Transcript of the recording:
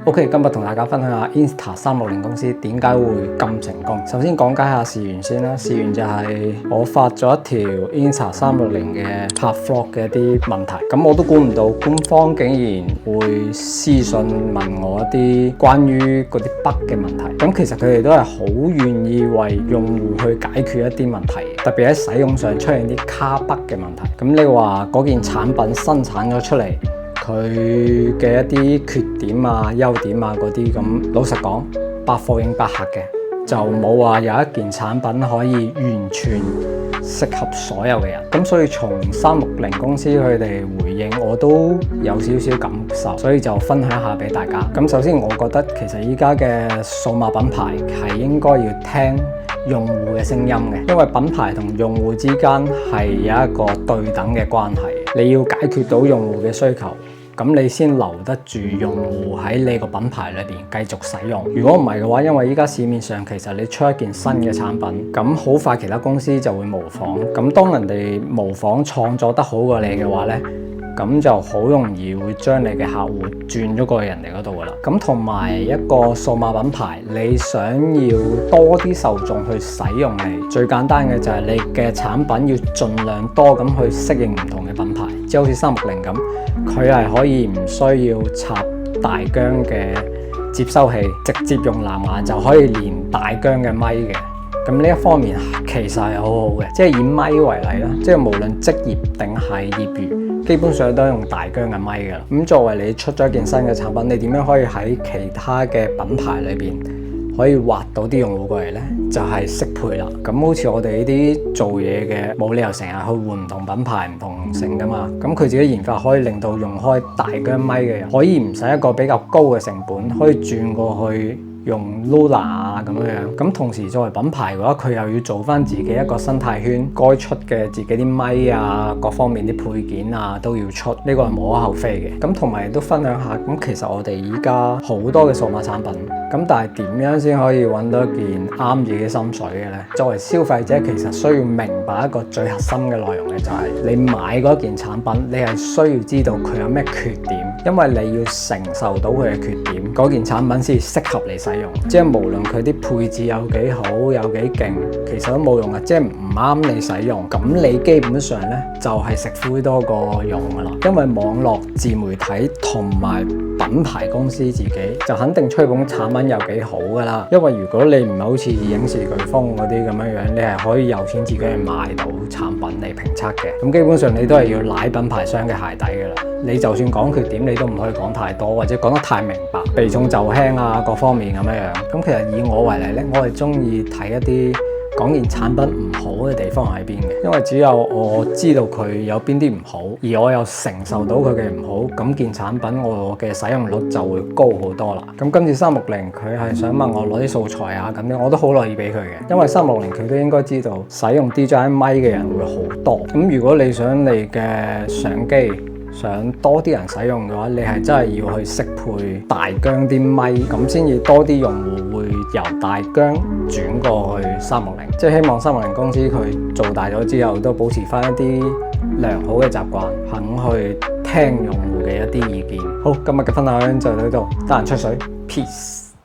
OK， 今日同大家分享下 Insta360 公司點解會咁成功。首先講解下事源先啦。事源就係我發咗一條 Insta360 嘅拍 vlog 嘅一啲問題，咁我都估唔到官方竟然會私信問我一啲關於嗰啲 bug 嘅問題。咁其實佢哋都係好願意為用戶去解決一啲問題，特別喺使用上出現啲卡 bug 嘅問題。咁你話嗰件產品生產咗出嚟，佢嘅一啲缺點啊、優點啊嗰啲，咁老實講，百貨應百客嘅，就冇話有一件產品可以完全適合所有嘅人。咁所以從360公司佢哋回應，我都有少少感受，所以就分享下俾大家。咁首先，我覺得其實依家嘅數碼品牌係應該要聽用戶嘅聲音嘅，因為品牌同用戶之間係有一個對等嘅關係。你要解決到用戶嘅需求，咁你先留得住用戶喺你個品牌裏邊繼續使用。如果唔係嘅話，因為依家市面上其實你出一件新嘅產品，咁好快其他公司就會模仿。咁當人哋模仿創作得好過你嘅話呢，咁就好容易會將你嘅客戶轉咗過去人哋嗰度噶啦。咁同埋一個數碼品牌，你想要多啲受眾去使用你，最簡單嘅就係你嘅產品要盡量多咁去適應唔同嘅品牌，即係好似360咁，佢係可以唔需要插大疆嘅接收器，直接用藍牙就可以連大疆嘅咪嘅。咁呢一方面其實係好好嘅，即係以咪為例啦，即係無論職業定係業餘，基本上都用大疆嘅咪㗎啦。咁作為你出咗一件新嘅產品，你點樣可以喺其他嘅品牌裏邊可以挖到啲用戶過嚟呢？就係適配啦。咁好似我哋呢啲做嘢嘅，冇理由成日去換唔同品牌唔同性噶嘛。咁佢自己研發可以令到用開大疆咪嘅人，可以唔使一個比較高嘅成本，可以轉過去用 Luna 啊咁樣。咁同時作為品牌嘅話，佢又要做翻自己一個生態圈，該出嘅自己啲咪啊，各方面啲配件啊都要出，呢個係無可厚非嘅。咁同埋都分享下，咁其實我哋依家好多嘅數碼產品，咁但係點樣先可以揾到一件啱自己心水嘅呢？作為消費者，其實需要明白一個最核心嘅內容嘅，就係你買嗰件產品，你係需要知道佢有咩缺點，因為你要承受到佢嘅缺點，嗰件產品先適合你使用。即係無論佢啲配置有幾好有幾勁，其實都冇用嘅，即係唔啱你使用，咁你基本上呢，就係食灰多過用噶啦。因為網絡自媒體同埋品牌公司自己就肯定吹捧產品有幾好噶啦。因為如果你唔係好似影視颶風嗰啲咁樣樣，你係可以有錢自己去買到產品嚟評測嘅。咁基本上你都係要舐品牌商嘅鞋底噶啦。你就算講缺點，你都唔可以講太多，或者講得太明白，避重就輕啊，各方面咁樣樣。咁其實以我為例呢，我係中意睇一啲講件產品唔好嘅地方喺邊嘅，因為只有我知道佢有邊啲唔好，而我又承受到佢嘅唔好，咁件產品我嘅使用率就會高好多啦。咁今次360佢係想問我攞啲素材啊，咁樣我都好樂意俾佢嘅，因為360佢都應該知道使用 DJI 咪嘅人會好多。咁如果你想你嘅相機想多啲人使用嘅話，你係真係要去適配大疆啲咪，咁先至多啲用戶會由大疆轉過去360。即係希望360公司佢做大咗之後，都保持翻一啲良好嘅習慣，肯去聽用戶嘅一啲意見。好，今日嘅分享就到呢度，得閒吹水 ，peace。